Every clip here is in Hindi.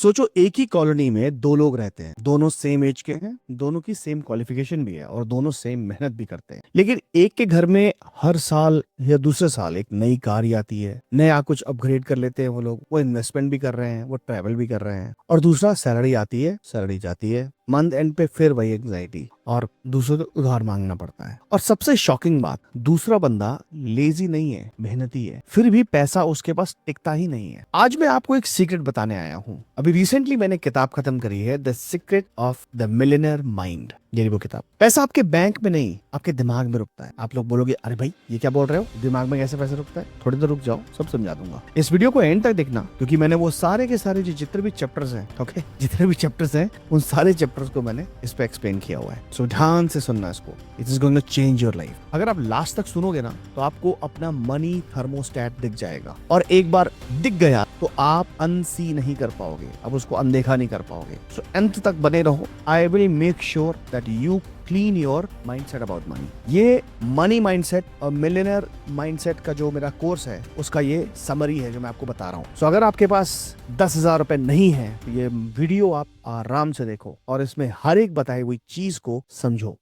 सोचो एक ही कॉलोनी में दो लोग रहते हैं, दोनों सेम एज के हैं, दोनों की सेम क्वालिफिकेशन भी है और दोनों सेम मेहनत भी करते हैं। लेकिन एक के घर में हर साल या दूसरे साल एक नई कार आती है, नया कुछ अपग्रेड कर लेते हैं वो लोग, वो इन्वेस्टमेंट भी कर रहे हैं, वो ट्रैवल भी कर रहे हैं। और दूसरा सैलरी आती है, सैलरी जाती है, मंथ एंड पे फिर वही एंग्जाइटी और दूसरों को उधार मांगना पड़ता है। और सबसे शॉकिंग बात, दूसरा बंदा लेजी नहीं है, मेहनती है, फिर भी पैसा उसके पास टिकता ही नहीं है। आज मैं आपको एक सीक्रेट बताने आया हूँ। अभी रिसेंटली मैंने किताब खत्म करी है, the secret of the millionaire mind. ये वो किताब। पैसा आपके बैंक में नहीं, आपके दिमाग में रुकता है। आप लोग बोलोगे अरे भाई ये क्या बोल रहे हो, दिमाग में कैसे पैसा रुकता है? थोड़ी देर रुक जाओ, सब समझा दूंगा। इस वीडियो को एंड तक देखना, क्योंकि मैंने वो सारे के सारे जितने भी चैप्टर्स हैं, ओके, जितने भी चैप्टर्स हैं उन सारे चैप्टर्स को मैंने इस पे एक्सप्लेन किया हुआ है। सो ध्यान से सुनना इसको, it is going to change your life. अगर आप लास्ट तक सुनोगे ना तो आपको अपना मनी थर्मोस्टेट दिख जाएगा, और एक बार दिख गया तो आप अनसी नहीं कर पाओगे, अब उसको अनदेखा नहीं कर पाओगे। सो अंत तक बने रहो। I will make sure that you clean your mindset about money. ये मनी माइंडसेट और मिलियनेयर माइंडसेट का जो मेरा कोर्स है उसका ये समरी है जो मैं आपको बता रहा हूँ। सो अगर आपके पास 10,000 रुपए नहीं है तो ये वीडियो आप आराम से देखो और इसमें हर एक बताई हुई चीज को समझो।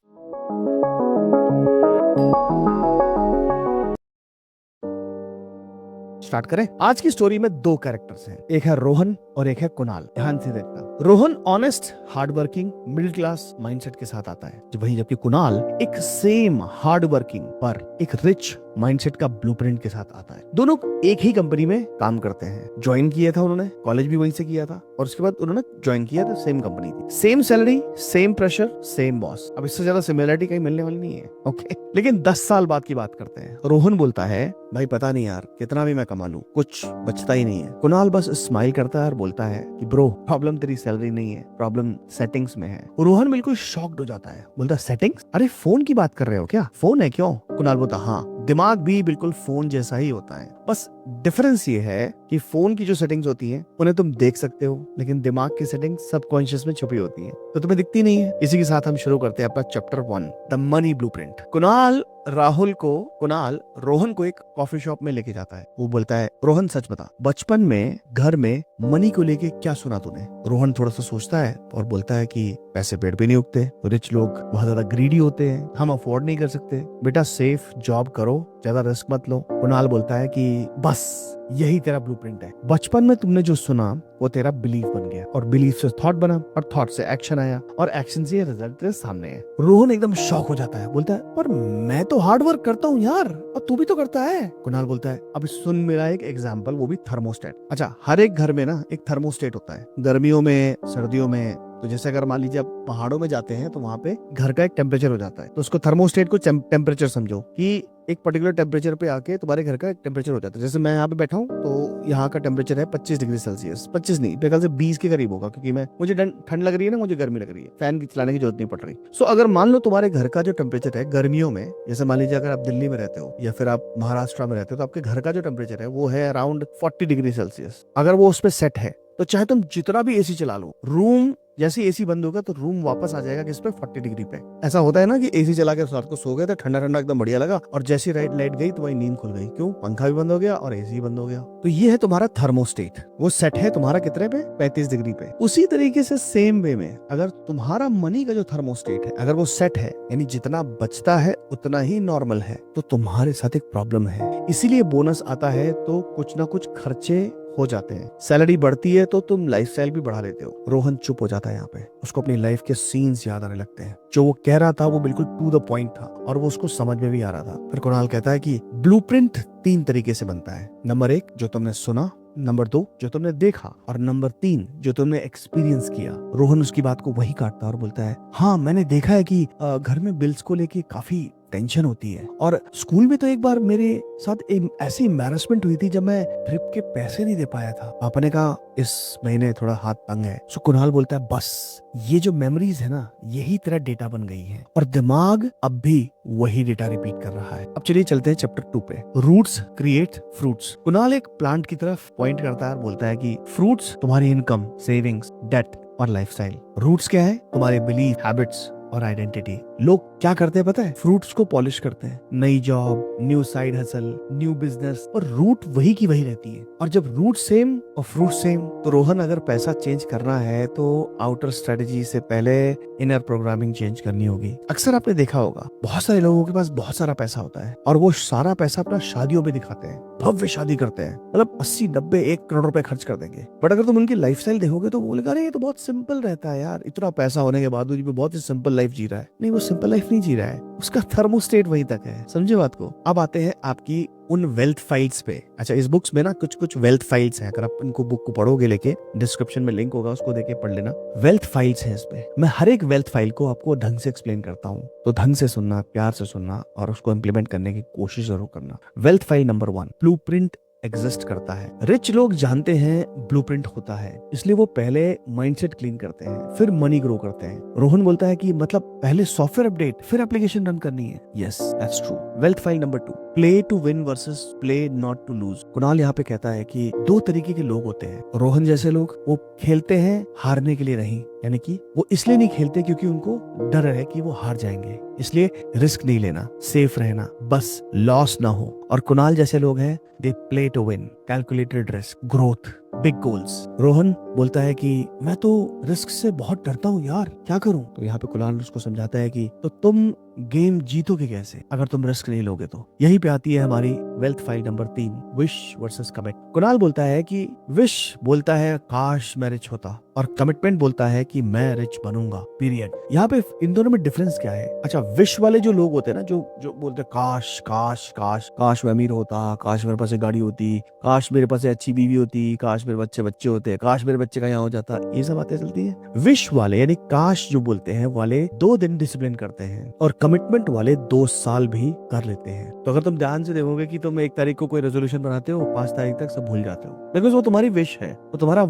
स्टार्ट करें। आज की स्टोरी में दो कैरेक्टर्स हैं, एक है रोहन और एक है कुणाल। ध्यान से देखना। Rohan honest, hard working, middle class mindset के साथ आता है, जबकि कुणाल एक सेम हार्ड वर्किंग पर एक रिच माइंडसेट का ब्लूप्रिंट के साथ आता है। दोनों एक ही कंपनी में काम करते हैं। ज्वाइन किया था उन्होंने, कॉलेज भी वहीं से किया था, और उसके बाद उन्होंने ज्वाइन किया था, सेम कंपनी थी, same salary, same pressure, same boss. अब इससे ज्यादा सिमिलरिटी कहीं मिलने वाली नहीं है, ओके। लेकिन 10 साल बाद की बात करते हैं। रोहन बोलता है भाई पता नहीं यार, कितना भी मैं कमा लूं कुछ बचता ही नहीं है। कुणाल बस स्माइल करता है और बोलता है कि ब्रो, प्रॉब्लम तेरी सैलरी नहीं है, प्रॉब्लम सेटिंग्स में है। रोहन बिल्कुल शॉक्ड हो जाता है, बोलता सेटिंग्स? अरे फोन की बात कर रहे हो क्या? फोन है क्यों? कुणाल बोलता हाँ, दिमाग भी बिल्कुल फोन जैसा ही होता है, बस डिफरेंस ये है कि फोन की जो सेटिंग्स होती हैं उन्हें तुम देख सकते हो, लेकिन दिमाग की सेटिंग्स सबकॉन्शियस में छुपी होती हैं, तो तुम्हें दिखती नहीं है। इसी के साथ हम शुरू करते हैं अपना chapter 1, the money blueprint. Kunal Rohan को एक कॉफी शॉप में लेके जाता है। वो बोलता है, रोहन सच बता, बचपन में घर में मनी को लेके क्या सुना तूने? रोहन थोड़ा सा सोचता है और बोलता है कि पैसे पेड़ पे नहीं उगते, रिच लोग बहुत ज्यादा ग्रीडी होते हैं, हम अफोर्ड नहीं कर सकते, बेटा सेफ जॉब करो, ज्यादा रिस्क मत लो। कुणाल बोलता है कि बस यही तेरा ब्लूप्रिंट है, बचपन में तुमने जो सुना वो तेरा बिलीफ बन गया, और बिलीफ से थॉट बना, और थॉट से एक्शन आया, और एक्शन से रिजल्ट तेरे सामने है। रोहन एकदम शॉक हो जाता है, बोलता है पर मैं तो हार्ड वर्क करता हूँ यार, और तू भी तो करता है। कुणाल बोलता है अब सुन मेरा एक एग्जाम्पल, वो भी थर्मोस्टेट। अच्छा, हर एक घर में ना एक थर्मोस्टेट होता है, गर्मियों में, सर्दियों में। तो जैसे अगर मान लीजिए आप पहाड़ों में जाते हैं तो वहां पे घर का एक टेम्परेचर हो जाता है, तो उसको थर्मोस्टेट को टेम्परेचर समझो कि एक पर्टिकुलर टेम्परेचर पे आके तुम्हारे घर का एक टेम्परेचर हो जाता है। जैसे मैं यहाँ पे बैठा हूँ तो यहाँ का टेम्परेचर है 25 डिग्री सेल्सियस, 25 नहीं, मेरे ख्याल से 20 के करीब होगा, क्योंकि मुझे ठंड लग रही है ना, मुझे गर्मी लग रही है, फैन की चलाने की जरूरत नहीं पड़ रही। सो अगर मान लो तुम्हारे घर का जो टेम्परेचर है गर्मियों में, जैसे मान लीजिए अगर आप दिल्ली में रहते हो या फिर आप महाराष्ट्र में रहते हो, तो आपके घर का जो टेम्परेचर है वो है अराउंड 40 डिग्री सेल्सियस। अगर वो उस पर सेट है तो चाहे तुम जितना भी एसी चला लो, रूम जैसे एसी बंद होगा तो रूम वापस आ जाएगा किस पे? 40 डिग्री पे। ऐसा होता है ना कि एसी चला के रात को सो गए तो ठंडा ठंडा एकदम बढ़िया लगा, और जैसी लाइट गई तो वही नींद खुल गई। क्यों? पंखा भी बंद हो गया और एसी बंद हो गया। तो ये है तुम्हारा थर्मोस्टेट, वो सेट है तुम्हारा कितने पे? 35 डिग्री पे। उसी तरीके से सेम वे में अगर तुम्हारा मनी का जो थर्मोस्टेट है अगर वो सेट है, यानी जितना बचता है उतना ही नॉर्मल है, तो तुम्हारे साथ एक प्रॉब्लम है। इसीलिए बोनस आता है तो कुछ ना कुछ खर्चे हो जाते हैं, सैलरी बढ़ती है तो तुम लाइफस्टाइल भी बढ़ा लेते हो। रोहन चुप हो जाता है यहाँ पे, उसको अपनी लाइफ के सीन्स याद आने लगते हैं। जो वो कह रहा था वो बिल्कुल टू द पॉइंट था और वो उसको समझ में भी आ रहा था। फिर कुणाल कहता है कि ब्लूप्रिंट 3 तरीके से बनता है। नंबर 1 जो तुमने सुना, नंबर 2 जो तुमने देखा, और नंबर 3 जो तुमने एक्सपीरियंस किया। रोहन उसकी बात को वही काटता और बोलता है, हाँ मैंने देखा है कि घर में बिल्स को लेके काफी टेंशन होती है, और स्कूल में तो एक बार मेरे साथ एक ऐसी एम्बैरेसमेंट हुई थी जब मैं ट्रिप के पैसे नहीं दे पाया था। पापा ने कहा इस महीने थोड़ा हाथ तंग है। सो कुणाल बोलता है बस ये जो मेमोरीज है ना, यही तेरा डेटा बन गई है, और दिमाग अब भी वही डेटा रिपीट कर रहा है। अब चलिए चलते हैं चैप्टर 2 पे, रूट्स क्रिएट फ्रूट्स। कुणाल एक प्लांट की तरफ पॉइंट करता है और बोलता है कि फ्रूट्स तुम्हारी इनकम, सेविंग्स, डेट और लाइफस्टाइल। रूट्स क्या है? तुम्हारे बिलीफ, हैबिट्स और आइडेंटिटी। लोग क्या करते हैं पता है? फ्रूट्स को पॉलिश करते हैं, नई job, new side hustle, new business, और रूट वही की वही रहती है। और जब रूट सेम और फ्रूट सेम, तो रोहन अगर पैसा चेंज करना है तो आउटर स्ट्रेटेजी से पहले इनर प्रोग्रामिंग चेंज करनी होगी। अक्सर आपने देखा होगा बहुत सारे लोगों के पास बहुत सारा पैसा होता है और वो सारा पैसा अपना शादियों में दिखाते हैं, भव्य शादी करते हैं, मतलब 80, 90, 1 करोड़ रुपए खर्च कर देंगे। बट अगर तुम उनकी लाइफस्टाइल देखोगे तो बोलेगा अरे ये तो बहुत सिंपल रहता है यार, इतना पैसा होने के बाद भी बहुत ही सिंपल लाइफ जी रहा है। नहीं, वो सिंपल लाइफ नहीं जी रहा है, उसका थर्मोस्टेट वहीं तक है। समझे बात को? अब आते हैं आपकी उन वेल्थ फाइल्स पे। अच्छा, इस बुक्स में ना कुछ वेल्थ फाइल्स हैं, अगर आप इनको बुक को पढ़ोगे लेके, डिस्क्रिप्शन में लिंक होगा, उसको देके पढ़ लेना। वेल्थ फाइल्स हैं इसमें। मैं हर एक वेल्थ फाइल को आपको ढंग से एक्सप्लेन करता हूँ, तो ढंग से सुनना, प्यार से सुनना और उसको इम्प्लीमेंट करने की कोशिश जरूर करना। Wealth file number 1, blueprint exist करता है। रिच लोग जानते हैं ब्लूप्रिंट होता है, इसलिए वो पहले माइंडसेट क्लीन करते हैं, फिर मनी ग्रो करते हैं। रोहन बोलता है कि मतलब पहले सॉफ्टवेयर अपडेट, फिर एप्लीकेशन रन करनी है। Yes, that's true. Wealth file number 2, play to win versus play not to lose. Kunal यहाँ पे कहता है कि 2 तरीके के लोग होते हैं। रोहन जैसे लोग, वो खेलते हैं हारने के लिए नहीं, यानी कि वो इसलिए नहीं खेलते क्योंकि उनको डर है कि वो हार जाएंगे, इसलिए रिस्क नहीं लेना, सेफ रहना, बस लॉस ना हो। और कुणाल जैसे लोग हैं, they play to win, calculated risk, growth, big goals. Rohan बोलता है कि मैं तो रिस्क से बहुत डरता हूँ यार, क्या करूं? तो यहाँ पे कुणाल उसको समझाता है कि तो तुम गेम जीतोगे कैसे अगर तुम रिस्क नहीं लोगे? तो यहीं पे आती है हमारी wealth file number 3, wish versus commit. Kunal बोलता है कि विश बोलता है काश मैं रिच होता, और कमिटमेंट बोलता है कि मैं रिच बनूंगा, पीरियड। यहाँ पे इन दोनों में डिफरेंस क्या है? अच्छा, विश वाले जो लोग होते हैं ना, जो बोलते हैं काश काश काश, काश मैं अमीर होता, काश मेरे पास एक गाड़ी होती, काश मेरे पास अच्छी बीवी होती, काश मेरे बच्चे होते, काश मेरे बच्चे का यहाँ हो जाता, ये सब बातें चलती है। विश वाले यानी काश जो बोलते हैं वाले 2 दिन डिसिप्लिन करते हैं, और कमिटमेंट वाले 2 साल भी कर लेते हैं। तो अगर तुम ध्यान से देखोगे कि तुम 1 तारीख को कोई रेजोल्यूशन बनाते हो, 5 तारीख तक सब भूल जाते हो, बिकॉज वो तुम्हारी विश है, वो तुम्हारा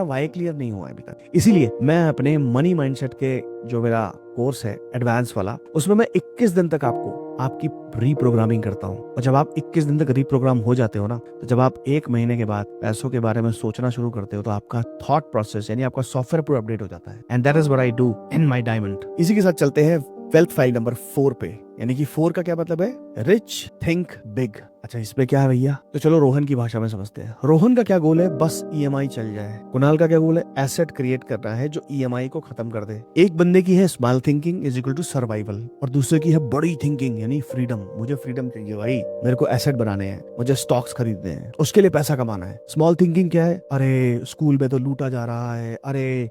वाई क्लियर नहीं हुआ है अभी तक। इसीलिए मैं अपने मनी माइंडसेट के जो मेरा कोर्स है एडवांस वाला, उसमें मैं 21 दिन तक आपकी रीप्रोग्रामिंग करता हूँ। और जब आप 21 दिन तक रीप्रोग्राम हो जाते हो ना, तो जब आप 1 महीने के बाद पैसों के बारे में सोचना शुरू करते हो, तो आपका थॉट प्रोसेस यानी आपका सॉफ्टवेयर पूरा अपडेट हो जाता है। And that is what I do in my diamond. इसी के साथ चलते हैं वेल्थ फाइल नंबर 4 पे, यानी कि 4 का क्या मतलब है? Rich think big. अच्छा, इसमें क्या है भैया? तो चलो रोहन की भाषा में समझते हैं। रोहन का क्या गोल है? बस ईएमआई चल जाए। कुणाल का क्या गोल है? एसेट क्रिएट करना है जो ईएमआई को खत्म कर दे। एक बंदे की है small thinking is equal to survival, और दूसरे की है बड़ी थिंकिंग यानी फ्रीडम। मुझे फ्रीडम चाहिए भाई, मेरे को एसेट बनाने हैं, मुझे स्टॉक्स खरीदने हैं, उसके लिए पैसा कमाना है। स्मॉल थिंकिंग क्या है? अरे स्कूल में तो लूटा जा रहा है, अरे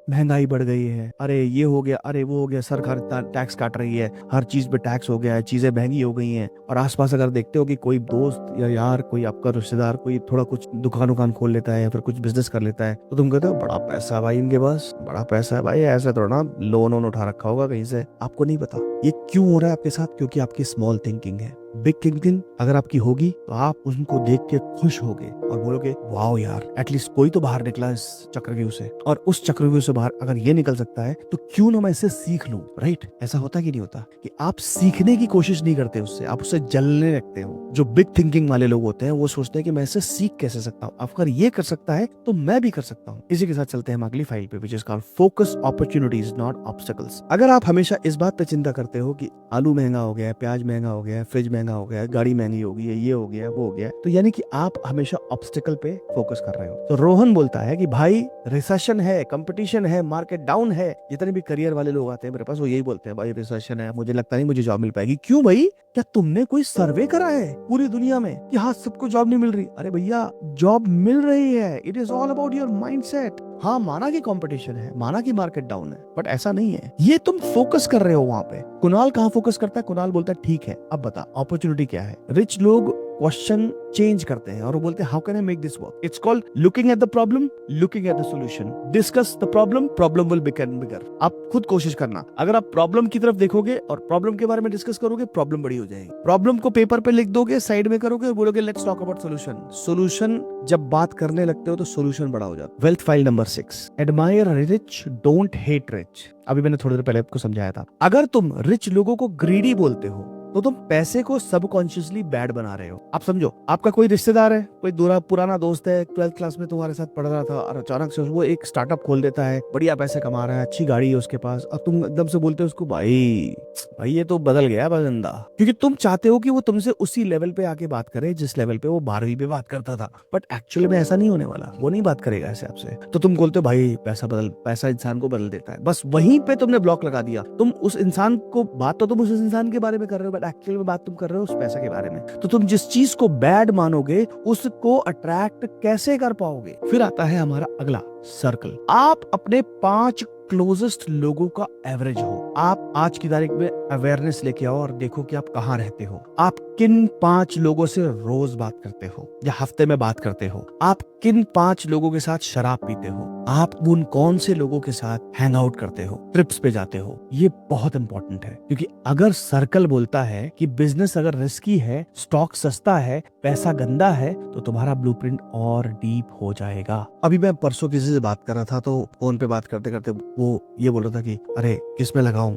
महंगाई बढ़ गई है, अरे ये हो गया, अरे वो हो गया, सरकार टैक्स काट रही है, हर चीज पे टैक्स हो गया है, चीजें महंगी हो गई हैं। और आसपास अगर देखते हो कि कोई दोस्त या यार, कोई आपका रिश्तेदार कोई थोड़ा कुछ दुकान खोल लेता है या फिर कुछ बिजनेस कर लेता है, तो तुम कहते हो बड़ा पैसा है भाई इनके पास, बड़ा पैसा है भाई। ऐसा थोड़ा ना लोन उठा रखा होगा कहीं से, आपको नहीं पता ये क्यों हो रहा है आपके साथ, क्योंकि आपकी स्मॉल थिंकिंग है। बिग थिंकिंग अगर आपकी होगी तो आप उनको देख के खुश होगे और बोलोगे वाओ यार, एटलीस्ट कोई तो बाहर निकला इस चक्रव्यूह से, और उस चक्रव्यूह से बाहर अगर ये निकल सकता है तो क्यों ना मैं इससे सीख लूं। राइट? ऐसा होता कि नहीं होता कि आप सीखने की कोशिश नहीं करते उससे, आप उससे जलने लगते हो। जो बिग थिंकिंग वाले लोग होते हैं वो सोचते हैं कि मैं इससे सीख कैसे सकता हूँ, अगर ये कर सकता है तो मैं भी कर सकता हूँ। इसी के साथ चलते हैं अगली फाइल पे, which is called focus opportunities not obstacles. अगर आप हमेशा इस बात पे चिंता करते हो कि आलू महंगा हो गया, प्याज महंगा हो गया, फ्रिज महंगा हो गया, गाड़ी महंगी हो गई है, ये हो गया, वो हो गया, तो यानी कि आप हमेशा ऑब्स्टेकल पे फोकस कर रहे हो। तो रोहन बोलता है कि भाई रिसेशन है, कंपटीशन है, मार्केट डाउन है। जितने भी करियर वाले लोग आते हैं मेरे पास, वो यही बोलते हैं भाई रिसेशन है, मुझे लगता नहीं मुझे जॉब मिल पाएगी। क्यों भाई? क्या तुमने कोई सर्वे करा है पूरी दुनिया में कि हाँ सबको जॉब नहीं मिल रही? अरे भैया, जॉब मिल रही है। It is all about your mindset. हाँ, माना कि कंपटीशन है, माना कि मार्केट डाउन है, बट ऐसा नहीं है, ये तुम फोकस कर रहे हो वहां पे। कुणाल कहाँ फोकस करता है? कुणाल बोलता है ठीक है, अब बता अपॉर्चुनिटी क्या है। रिच लोग क्वेश्चन चेंज करते हैं और वो बोलते हैं how can I make this work. It's called looking at the problem, looking at the solution. Discuss the problem, problem will become bigger. आप खुद कोशिश करना, अगर आप प्रॉब्लम की तरफ देखोगे और प्रॉब्लम के बारे में डिस्कस करोगे, प्रॉब्लम बड़ी हो जाएगी। प्रॉब्लम को पेपर पे लिख दोगे, साइड में करोगे और बोलोगे let's talk about solution. Solution जब बात करने लगते हो तो सॉल्यूशन बड़ा हो जाता है। Wealth file number 6, admire rich, don't hate rich. अभी मैंने थोड़ी देर पहले आपको समझाया था, अगर तुम रिच लोगों को ग्रीडी बोलते हो तो तुम पैसे को सबकॉन्शियसली बैड बना रहे हो। आप समझो, आपका कोई रिश्तेदार है, कोई दूरा पुराना दोस्त है, 12th क्लास में तुम्हारे साथ पढ़ रहा था और अचानक से वो एक स्टार्टअप खोल देता है, बढ़िया पैसे कमा रहा है, अच्छी गाड़ी है उसके पास, और तुम एकदम से बोलते हो उसको भाई भाई ये तो बदल गया बंदा, क्योंकि तुम चाहते हो कि वो तुमसे उसी लेवल पे आके बात करे जिस लेवल पे वो 12वीं पे बात करता था। बट एक्चुअली में ऐसा नहीं होने वाला, वो नहीं बात करेगा ऐसे आपसे। तो तुम बोलते हो भाई पैसा इंसान को बदल देता है। बस वहीं पे तुमने ब्लॉक लगा दिया। तुम उस इंसान को बात तो तुम उस इंसान के बारे में कर रहे हो, बट एक्चुअली में बात तुम कर रहे हो उस पैसा के बारे में। तो तुम जिस चीज को बैड मानोगे उसको अट्रैक्ट कैसे कर पाओगे? फिर आता है हमारा अगला सर्कल। आप अपने 5 क्लोजेस्ट लोगों का एवरेज हो। आप आज की तारीख में अवेयरनेस लेके आओ और देखो कि आप कहाँ रहते हो। आप किन 5 लोगों से रोज बात करते हो या हफ्ते में बात करते हो? आप किन 5 लोगों के साथ शराब पीते हो? आप उन कौन से लोगों के साथ हैंग आउट करते हो, ट्रिप्स पे जाते हो? ये बहुत इंपॉर्टेंट है, क्योंकि अगर सर्कल बोलता है कि बिजनेस अगर रिस्की है, स्टॉक सस्ता है, पैसा गंदा है, तो तुम्हारा ब्लूप्रिंट और डीप हो जाएगा। अभी मैं परसों किसी से बात कर रहा था, तो फोन पे बात करते करते वो ये बोल रहा था कि अरे किस में लगाऊं,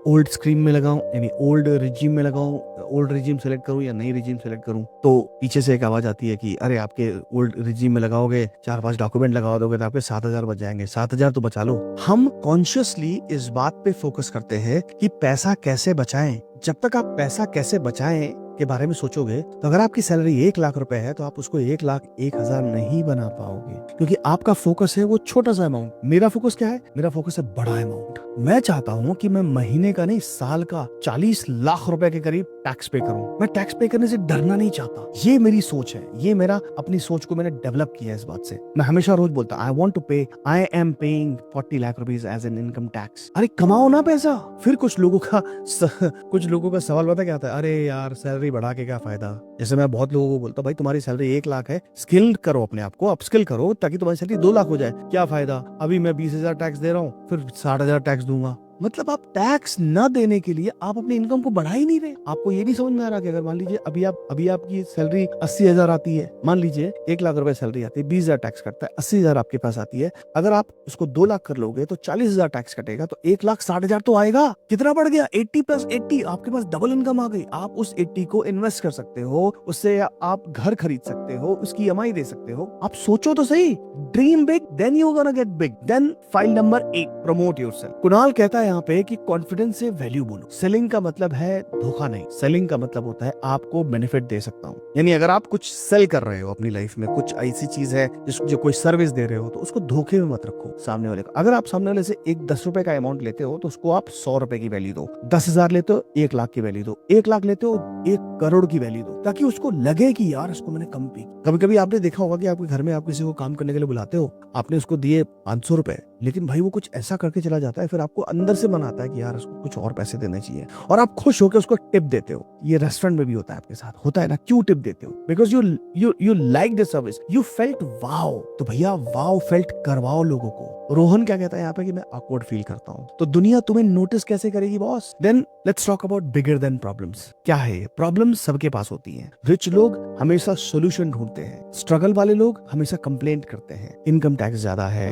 ओल्ड स्क्रीम में लगाऊं यानी ओल्ड रिजीम में लगाऊं, ओल्ड रिजीम सेलेक्ट करूं या नई रिजीम सेलेक्ट करूं? तो पीछे से एक आवाज आती है कि अरे आपके ओल्ड रिजीम में लगाओगे, 4-5 डॉक्यूमेंट लगा दोगे तो आपके 7,000 बच जाएंगे। 7,000 तो बचा लो। हम कॉन्शियसली इस बात पे फोकस करते हैं कि पैसा कैसे बचाएं। जब तक आप पैसा कैसे बचाएं के बारे में सोचोगे, तो अगर आपकी सैलरी 1 लाख रुपए है तो आप उसको 1,01,000 नहीं बना पाओगे, क्योंकि आपका फोकस है वो छोटा सा अमाउंट। मेरा फोकस क्या है? मेरा फोकस है बड़ा अमाउंट। मैं चाहता हूं कि मैं महीने का नहीं, साल का 40 लाख रुपए के करीब टैक्स पे करूं। मैं टैक्स पे करने से डरना नहीं चाहता। ये मेरी सोच है, ये मेरा अपनी सोच को मैंने डेवलप किया है इस बात से। मैं हमेशा रोज बोलता आई want to pay, I am paying 40 lakh rupees as an income tax. अरे कमाओ ना पैसा। फिर कुछ लोगों का सवाल पता क्या आता है? अरे यार सैलरी बढ़ा के क्या फायदा? जैसे मैं बहुत लोगों को बोलता हूँ भाई तुम्हारी सैलरी 1 लाख है, स्किल करो अपने आप को, अपस्किल करो ताकि तुम्हारी सैलरी 2 लाख हो जाए। क्या फायदा? अभी मैं 20,000 टैक्स दे रहा हूँ, फिर 60,000 टैक्स दूंगा। मतलब आप टैक्स न देने के लिए आप अपनी इनकम को बढ़ा ही नहीं रहे। आपको ये नहीं समझ में आ रहा कि अगर मान लीजिए अभी आपकी सैलरी 80,000 आती है, मान लीजिए 1 लाख रुपए सैलरी आती है, 20,000 टैक्स कटता है, 80,000 आपके पास आती है। अगर आप उसको 2 लाख कर लोगे तो 40,000 टैक्स कटेगा, तो 1,60,000 तो आएगा। कितना बढ़ गया? 80 + 80, आपके पास डबल इनकम आ गई। आप उस 80 को इन्वेस्ट कर सकते हो, उससे आप घर खरीद सकते हो, उसकी EMI दे सकते हो। आप सोचो तो सही। Dream big, then you gonna get big. Then file number 1, promote yourself. Kunal कहता है यहाँ पे कि कॉन्फिडेंस से वैल्यू बोलो। सेलिंग का मतलब है धोखा नहीं। सेलिंग का मतलब होता है आपको बेनिफिट दे सकता हूँ। यानी अगर आप कुछ सेल कर रहे हो अपनी लाइफ में, कुछ ऐसी चीज है जो कोई सर्विस दे रहे हो, तो उसको धोखे में मत रखो सामने वाले को। अगर आप सामने वाले से एक 10 रुपए का अमाउंट लेते हो तो उसको आप 100 रुपए की वैल्यू दो। 10,000 लेते हो 1 लाख की वैल्यू दो। 1 लाख लेते हो 1 करोड़ की वैल्यू दो, ताकि उसको लगे कि यार इसको मैंने कम पी। कभी कभी आपने देखा होगा कि आपके घर में आप किसी को काम करने के लिए बुलाते हो, आपने उसको दिए 500 रुपए, लेकिन भाई वो कुछ ऐसा करके चला जाता है, फिर आपको अंदर से मन आता है कि यार उसको कुछ और पैसे देने चाहिए, और आप खुश होकर उसको टिप देते हो। ये रेस्टोरेंट में भी होता है आपके साथ, होता है ना? क्यों टिप देते हो? Because you like the service, you felt wow. तो भैया वाओ फेल्ट करवाओ लोगों को। रोहन क्या कहता है यहाँ पे कि मैं ऑकवर्ड फील करता हूँ। तो दुनिया तुम्हें नोटिस कैसे करेगी boss? Then let's talk about bigger than problems. क्या है? प्रॉब्लम्स सबके पास होती हैं। रिच लोग हमेशा सोल्यूशन ढूंढते हैं, स्ट्रगल वाले लोग हमेशा कंप्लेंट करते हैं। इनकम टैक्स ज्यादा है,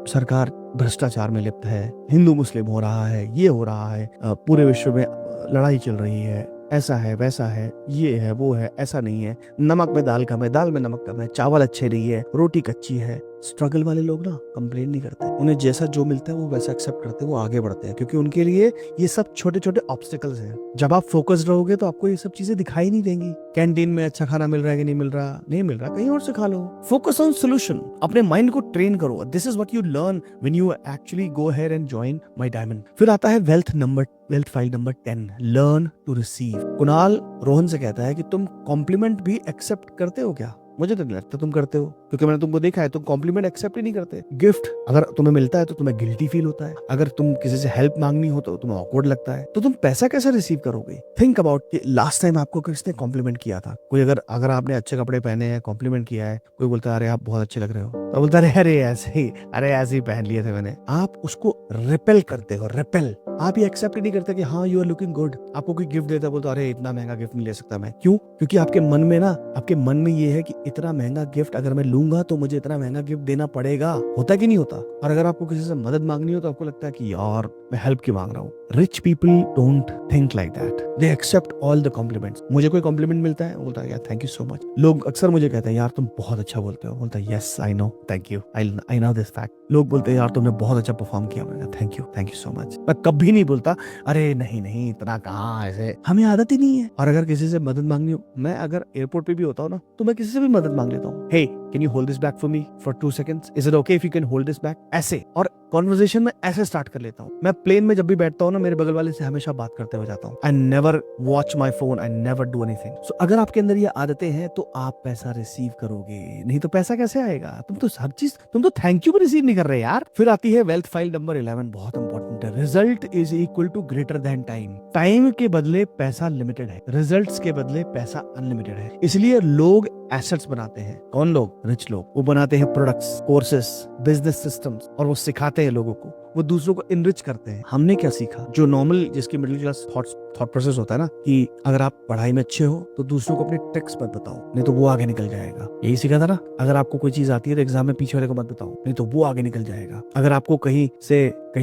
सरकार भ्रष्टाचार में लिप्त है, हिंदू मुस्लिम हो रहा है, ये हो रहा है, पूरे विश्व में लड़ाई चल रही है, ऐसा है वैसा है, ये है वो है, ऐसा नहीं है, नमक में दाल कम है, दाल में नमक कम है, चावल अच्छे नहीं है, रोटी कच्ची है। स्ट्रगल वाले लोग ना कंप्लेन नहीं करते, उन्हें जैसा जो मिलता है वो वैसा एक्सेप्ट करते हैं, वो आगे बढ़ते हैं, क्योंकि उनके लिए ये सब छोटे छोटे ऑब्स्टिकल्स हैं। जब आप फोकस्ड रहोगे तो आपको ये सब चीजें दिखाई नहीं देंगी। कैंटीन में अच्छा खाना मिल रहा है कि नहीं मिल रहा, नहीं मिल रहा, कहीं और से खा लो। Focus on solution. अपने माइंड को ट्रेन करो। This is what you learn when you actually go ahead and join my diamond. फिर आता है wealth file number 10, learn to receive. Kunal Rohan से कहता है कि तुम कॉम्प्लीमेंट भी एक्सेप्ट करते हो क्या? मुझे तो नहीं लगता तुम करते हो, क्योंकि मैंने तुमको देखा है तुम कॉम्प्लीमेंट एक्सेप्ट ही नहीं करते। गिफ्ट अगर तुम्हें मिलता है तो तुम्हें गिल्टी फील होता है, अगर तुम किसी से हेल्प मांगनी हो तो तुम्हें ऑकवर्ड लगता है। तो तुम पैसा कैसे रिसीव करोगे? थिंक अबाउट कि लास्ट टाइम आपको किसने कॉम्प्लीमेंट किया था। कोई अगर आपने अच्छे कपड़े पहने हैं, कॉम्प्लीमेंट किया है, कोई बोलता है अरे आप बहुत अच्छे लग रहे हो, तो बोलता है अरे ऐसे ही पहन लिए थे मैंने। आप उसको रिपेल करते हो। रिपेल आप ये एक्सेप्ट नहीं करते कि हाँ यू आर लुकिंग गुड। आपको कोई गिफ्ट देता है, बोलते अरे इतना महंगा गिफ्ट नहीं ले सकता मैं। क्यों? क्योंकि आपके मन में ना, आपके मन में ये है कि इतना महंगा गिफ्ट अगर मैं लूंगा तो मुझे इतना महंगा गिफ्ट देना पड़ेगा। होता कि नहीं होता? और अगर आपको किसी से मदद मांगनी हो तो आपको लगता है कि यार मैं हेल्प क्यों मांग रहा हूँ। Rich people don't think like that, they accept all the compliments. मुझे कोई कॉम्प्लीमेंट मिलता है, बोलता है यार थैंक यू सो मच। लोग अक्सर मुझे कहते हैं यार तुम बहुत अच्छा बोलते हो, बोलता है yes I know thank you, I know this fact. लोग बोलते हैं यार तुमने बहुत अच्छा परफॉर्म किया, थैंक यू सो मच। मैं कभी नहीं बोलता अरे नहीं नहीं इतना कहाँ, ऐसे हमें आदत ही नहीं है। और अगर किसी से मदद मांगनी हो, मैं अगर एयरपोर्ट पे भी होता हूँ ना तो मैं किसी से भी मदद मांग लेता हूँ। Hey can you hold this bag for me for 2 seconds, is it okay if you can hold this bag, ऐसे। और कॉन्वर्सेशन में ऐसे स्टार्ट कर लेता हूँ। मैं प्लेन में जब भी बैठता हूँ ना, मेरे बगल वाले से हमेशा बात करते हुए जाता हूँ। I never watch my phone, I never do anything. So अगर आपके अंदर ये आदतें हैं तो आप पैसा रिसीव करोगे, नहीं तो पैसा कैसे आएगा? तुम तो हर चीज, तुम तो थैंक यू भी रिसीव नहीं कर रहे यार। फिर आती है वेल्थ फाइल नंबर 11, बहुत इंपॉर्टेंट है। Result is equal to greater than time. Time के बदले पैसा लिमिटेड है, रिजल्ट्स के बदले पैसा अनलिमिटेड है। इसलिए लोग एसेट्स बनाते हैं। कौन लोग? रिच लोग। वो बनाते हैं प्रोडक्ट्स, कोर्सेस, बिजनेस सिस्टम्स, और वो सिखाते हैं लोगों को, वो दूसरों को इनरिच करते हैं। हमने क्या सीखा? जो नॉर्मल, जिसकी मिडिल क्लास थॉट प्रोसेस होता है ना, कि अगर आप पढ़ाई में अच्छे हो तो दूसरों को अपने ट्रिक्स मत बताओ, नहीं तो वो आगे निकल जाएगा। यही सीखा था ना। अगर आपको कोई चीज आती है तो एग्जाम में पीछे वाले को मत बताओ, नहीं तो वो आगे निकल जाएगा। अगर आपको कहीं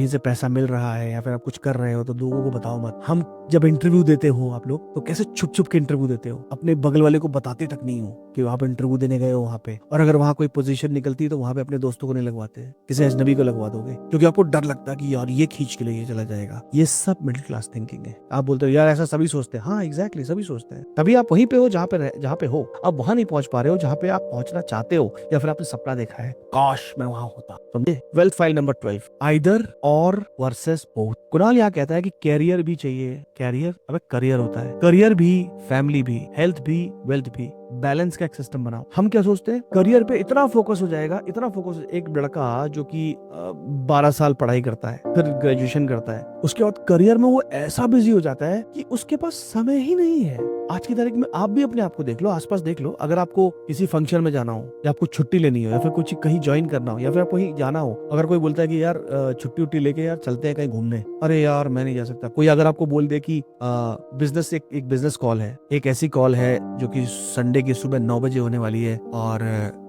से पैसा मिल रहा है या फिर आप कुछ कर रहे हो तो लोगों को बताओ मत। हम जब इंटरव्यू देते हो आप लोग, तो कैसे छुप छुप के इंटरव्यू देते हो, अपने बगल वाले को बताते तक नहीं हो कि आप इंटरव्यू देने गए हो वहां पे। और अगर वहां कोई पोजीशन निकलती है तो वहां पे अपने दोस्तों को नहीं लगवाते, किसी अजनबी को लगवा दोगे, क्योंकि आपको डर लगता है कि यार ये खींच के लिए चला जाएगा। ये सब मिडिल क्लास थिंकिंग है। आप बोलते हो यार ऐसा सभी सोचते हैं। हाँ एग्जैक्टली, सभी सोचते हैं। तभी आप वहीं पे हो जहाँ पे हो। आप वहां नहीं पहुंच पा रहे हो जहाँ पे आप पहुंचना चाहते हो, या फिर आपने सपना देखा है काश मैं वहां होता। समझे? वेल्थ फाइल नंबर 12, आइदर और वर्सेस बोथ। कुणाल यहाँ कहता है कि कैरियर भी चाहिए। कैरियर, अबे करियर होता है, करियर भी, फैमिली भी, हेल्थ भी, वेल्थ भी। बैलेंस का एक सिस्टम बनाओ। हम क्या सोचते हैं, करियर पे इतना फोकस हो जाएगा, इतना फोकस। एक लड़का जो कि 12 साल पढ़ाई करता है, फिर ग्रेजुएशन करता है, उसके बाद करियर में वो ऐसा बिजी हो जाता है कि उसके पास समय ही नहीं है। आज की तारीख में आप भी अपने आप को देख लो, आसपास देख लो। अगर आपको किसी फंक्शन में जाना हो, या आपको छुट्टी लेनी हो, या फिर कुछ कहीं ज्वाइन करना हो, या फिर आपको कहीं जाना हो, अगर कोई बोलता है कि यार छुट्टी उट्टी लेके यार चलते हैं कहीं घूमने, अरे यार मैं नहीं जा सकता। कोई अगर आपको बोल दे कि बिजनेस, एक बिजनेस कॉल है, एक ऐसी कॉल है जो कि संडे की सुबह 9 बजे होने वाली है और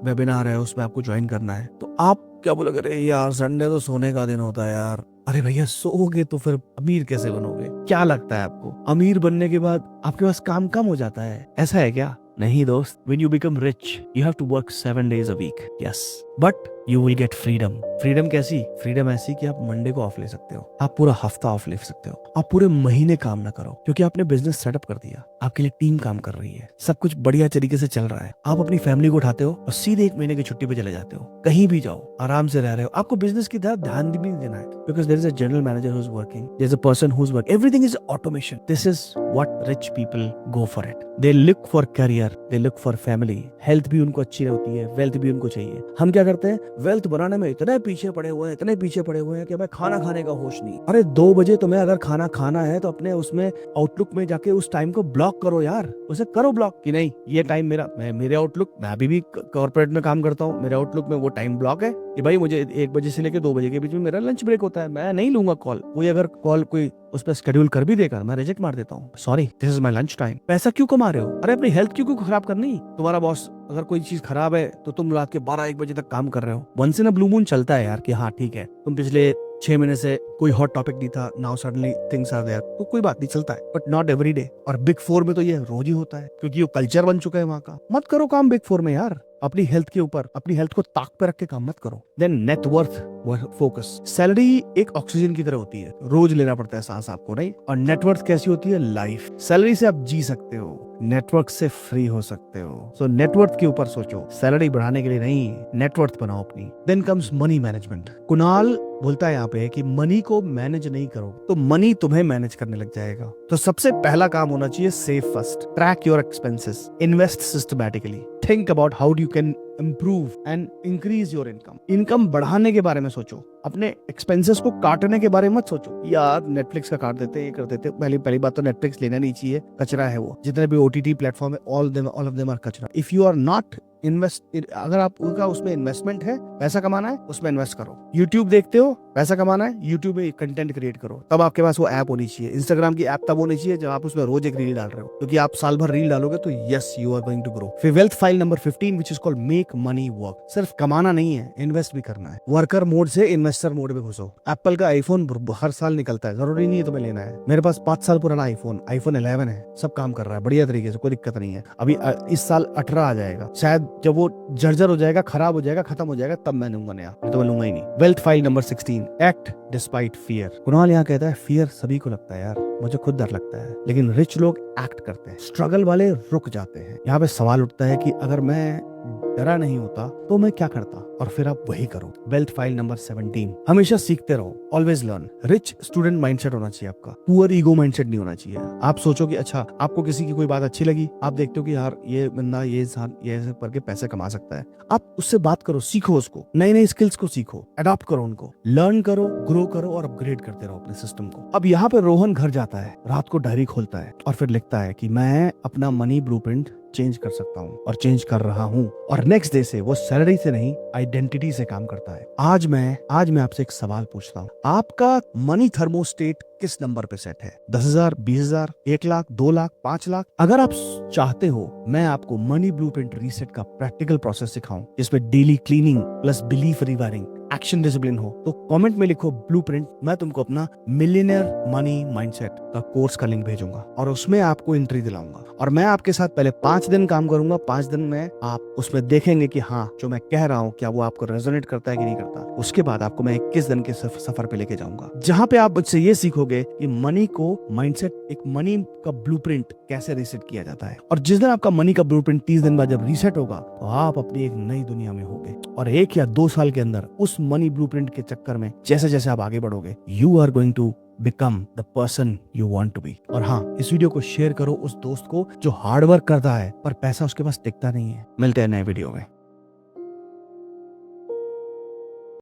वेबिनार है, उसमें आपको ज्वाइन करना है, तो आप क्या बोलोगे? अरे यार संडे तो सोने का दिन होता है यार। अरे भैया सोओगे तो फिर अमीर कैसे बनोगे? क्या लगता है आपको अमीर बनने के बाद आपके पास काम कम हो जाता है? ऐसा है क्या? नहीं दोस्त, when you become rich, you have to work 7 days a week. Yes, but you will get freedom. Freedom कैसी? फ्रीडम ऐसी कि आप मंडे को ऑफ ले सकते हो, आप पूरा हफ्ता ऑफ ले सकते हो, आप पूरे महीने काम ना करो, क्योंकि आपने बिजनेस सेटअप कर दिया, आपके लिए टीम काम कर रही है, सब कुछ बढ़िया तरीके से चल रहा है। आप अपनी फैमिली को उठाते हो और सीधे 1 महीने की छुट्टी पे चले जाते हो, कहीं भी जाओ, आराम से रह रहे हो। आपको बिजनेस की तरफ ध्यान भी नहीं देना है, because there is a general manager who is working, there is a person who is working, everything is automation. This is what rich people go for it. They look for career, they look for family. Health भी उनको अच्छी होती है, वेल्थ भी उनको चाहिए। हम क्या करते हैं, वेल्थ बनाने में इतने पीछे पड़े हुए हैं, इतने पीछे पड़े हुए हैं कि हमें खाना खाने का होश नहीं। अरे 2 बजे तुम्हें अगर खाना खाना है तो अपने उसमें आउटलुक में जाके उस टाइम को ब्लॉक करो यार, उसे करो ब्लॉक कि नहीं ये टाइम मेरा, मेरे आउटलुक, मैं अभी भी कॉर्पोरेट में काम करता हूँ, मेरे आउटलुक में वो टाइम ब्लॉक है कि भाई मुझे 1 बजे से लेकर 2 बजे के बीच में मेरा लंच ब्रेक होता है, मैं नहीं लूंगा कॉल। कोई अगर कॉल कोई उस पर शेड्यूल कर भी देगा, मैं रिजेक्ट मार देता हूँ, sorry this is my lunch time. पैसा क्यों कमा रहे हो? अरे अपनी हेल्थ क्यों खराब करनी? तुम्हारा बॉस अगर कोई चीज खराब है तो तुम रात के 12-1 बजे तक काम कर रहे हो। Once in a blue moon चलता है यार कि हाँ ठीक है, तुम पिछले 6 महीने से कोई हॉट टॉपिक नहीं था, now suddenly things are there, तो कोई बात नहीं, चलता है, बट नॉट एवरी डे। और बिग 4 में तो ये रोज ही होता है, क्योंकि वो कल्चर बन चुका है वहां का। मत करो काम बिग 4 में यार, अपनी हेल्थ के ऊपर, अपनी हेल्थ को ताक पे रख के काम मत करो। Then net worth focus. सैलरी एक ऑक्सीजन की तरह होती है, रोज लेना पड़ता है सांस आपको, नहीं? और नेटवर्थ कैसी होती है? लाइफ। सैलरी से आप जी सकते हो, नेटवर्क से फ्री हो सकते हो। सो नेटवर्थ के ऊपर सोचो, सैलरी बढ़ाने के लिए नहीं, नेटवर्थ बनाओ अपनी। Then comes money management. Kunal बोलता है यहाँ पे कि मनी को मैनेज नहीं करो तो मनी तुम्हें मैनेज करने लग जाएगा। तो सबसे पहला काम होना चाहिए save first, track your expenses, invest systematically, think about how you can improve and increase your income। Income बढ़ाने के बारे में सोचो, अपने एक्सपेंसेस को काटने के बारे में मत सोचो यार नेटफ्लिक्स का काट देते, ये कर देते। पहली बात तो नेटफ्लिक्स लेना नहीं चाहिए, कचरा है वो। जितने भी OTT प्लेटफॉर्म है ऑल ऑफ देम आर कचरा। If you are not invest, अगर आप उनका उसमें इन्वेस्टमेंट है, पैसा कमाना है, उसमें इन्वेस्ट करो। यूट्यूब देखते हो, पैसा कमाना है, यूट्यूब में कंटेंट क्रिएट करो, तब आपके पास वो ऐप होनी चाहिए। इंस्टाग्राम की ऐप तब होनी चाहिए जब आप उसमें रोज एक रील डाल रहे हो, क्योंकि आप साल भर रील डालोगे तो yes you are going to grow. फिर wealth file number 15 which is called make money work. सिर्फ कमाना नहीं है, इन्वेस्ट भी करना है। वर्कर मोड से इन्वेस्टर मोड में घुसो। एप्पल का आईफोन हर साल निकलता है, जरूरी नहीं है तुम्हें लेना है। मेरे पास 5 साल पुराना आईफोन 11 है, सब काम कर रहा है बढ़िया तरीके से, कोई दिक्कत नहीं है। अभी इस साल 18 आ जाएगा, शायद जब वो जर्जर हो जाएगा, खराब हो जाएगा, खत्म हो जाएगा, तब मैं लूंगा नया, तो मैं लूंगा ही नहीं। Wealth file number 16 act despite fear. Kunal यहाँ कहता है फियर सभी को लगता है यार, मुझे खुद डर लगता है, लेकिन रिच लोग एक्ट करते हैं, स्ट्रगल वाले रुक जाते हैं। यहाँ पे सवाल उठता है कि अगर मैं डरा नहीं होता तो मैं क्या करता, और फिर आप वही करो। वेल्थ फाइल नंबर 17 हमेशा सीखते रहो, always learn. Rich student mindset होना चाहिए आपका, पुअर ईगो माइंडसेट नहीं होना चाहिए। आप सोचो कि अच्छा आपको किसी की कोई बात अच्छी लगी, आप देखते हो कि यार ये बंदा ये इंसान ये ऐसे करके पैसे कमा सकता है, आप उससे बात करो, सीखो उसको, नई नई स्किल्स को सीखो, अडॉप्ट करो उनको, लर्न करो, ग्रो करो और अपग्रेड करते रहो अपने सिस्टम को। अब यहाँ पे रोहन घर जाता है, रात को डायरी खोलता है और फिर लिखता है कि मैं अपना मनी ब्लूप्रिंट चेंज कर सकता हूँ और चेंज कर रहा हूँ। और नेक्स्ट डे से वो सैलरी से नहीं, आइडेंटिटी से काम करता है। आज मैं आपसे एक सवाल पूछता हूँ, आपका मनी थर्मोस्टेट किस नंबर पे सेट है? 10,000, 20,000, 1 लाख, 2 लाख, 5 लाख? अगर आप चाहते हो मैं आपको मनी ब्लूप्रिंट रीसेट का प्रैक्टिकल प्रोसेस सिखाऊं, जिसमें daily cleaning plus belief rewiring action discipline हो, तो कमेंट में लिखो ब्लूप्रिंट, मैं तुमको अपना मिलियनेयर मनी माइंडसेट का कोर्स का लिंक भेजूंगा और उसमें आपको एंट्री दिलाऊंगा। और मैं आपके साथ पहले 5 दिन काम करूंगा, 5 दिन में आप उसमें देखेंगे कि हाँ जो मैं कह रहा हूँ क्या वो आपको रेजोनेट करता है कि नहीं करता। उसके बाद आपको मैं 21 दिन के सफर पे लेके जाऊंगा, जहाँ पे आप मुझसे ये सीखोगे कि मनी को माइंडसेट, एक मनी का ब्लूप्रिंट कैसे रीसेट किया जाता है। और जिस दिन आपका मनी का ब्लूप्रिंट 30 दिन बाद जब रीसेट होगा तो आप अपनी एक नई दुनिया में होगे। और 1 या 2 साल के अंदर उस मनी ब्लूप्रिंट के चक्कर में जैसे जैसे आप आगे बढ़ोगे, you are going to become the person you want to be. और हाँ, इस वीडियो को शेयर करो उस दोस्त को जो हार्ड वर्क करता है पर पैसा उसके पास टिकता नहीं है। मिलते हैं नए वीडियो में।